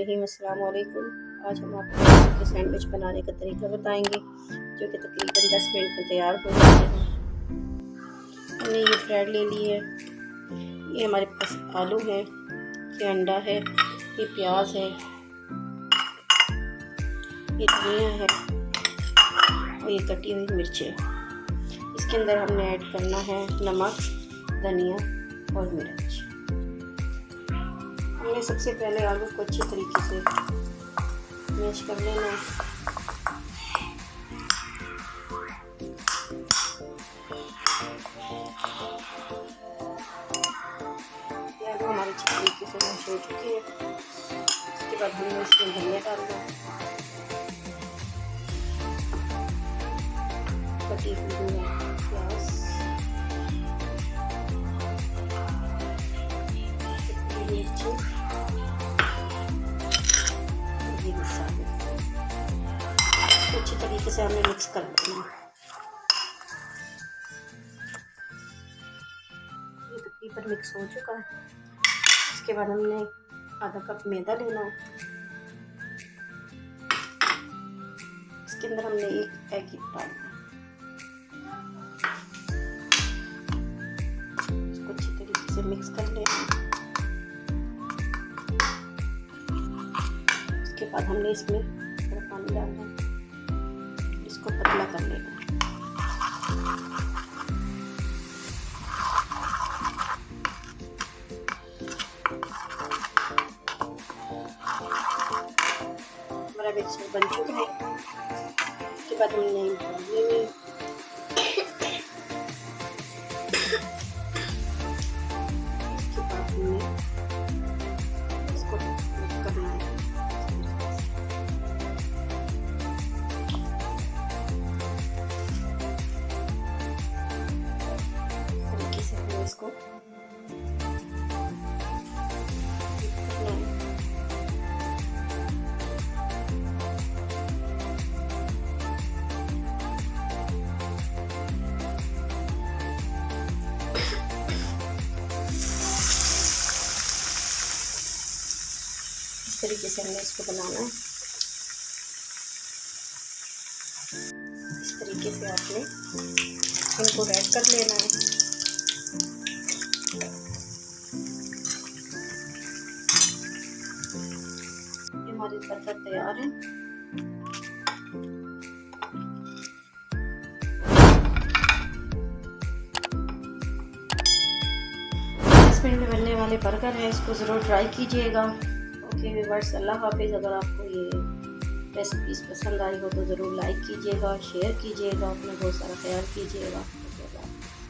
रहीम। अस्सलाम वालेकुम। आज हम आपको सैंडविच बनाने का तरीका बताएंगे जो कि तकरीबन 10 मिनट में तैयार हो जाते हैं। हमने ये ब्रेड ले ली है, ये हमारे पास आलू है, ये अंडा है, ये प्याज है, ये धनिया है और ये कटी हुई मिर्चें। इसके अंदर हमने ऐड करना है नमक, धनिया और मिर्च। हमने सबसे पहले आलू को अच्छे तरीके से मैश कर लेना है। आलू हमारे अच्छे तरीके से मैश हो चुके हैं। उसके बाद हमने इसमें धनिया डालना है, कटी हुई प्याज, मिर्ची, अच्छी तरीके से हमें मिक्स कर देना है। ये तकरीबन मिक्स हो चुका है। इसके बाद हमने आधा कप मैदा लेना है। इसके अंदर हमने एक एग डालना है। इसको अच्छी तरीके से मिक्स कर लेना है। उसके बाद हमने इसमें थोड़ा पानी डालना है, इसको पतला कर लेना है। हमारा मिक्सचर बन चुका है। उसके बाद हमने इसको करना है। इसको इस तरीके से हमने इसको बनाना है। इस तरीके से आपने इनको रेड कर लेना है। हमारी बर्गर तैयार है। मिनट में बनने वाले बर्गर है, इसको ज़रूर ट्राई कीजिएगा। ओके व्यूअर्स, अल्लाह हाफिज़। अगर आपको ये रेसिपीज़ पसंद आई हो तो ज़रूर लाइक कीजिएगा, शेयर कीजिएगा, अपना बहुत सारा ख्याल कीजिएगा।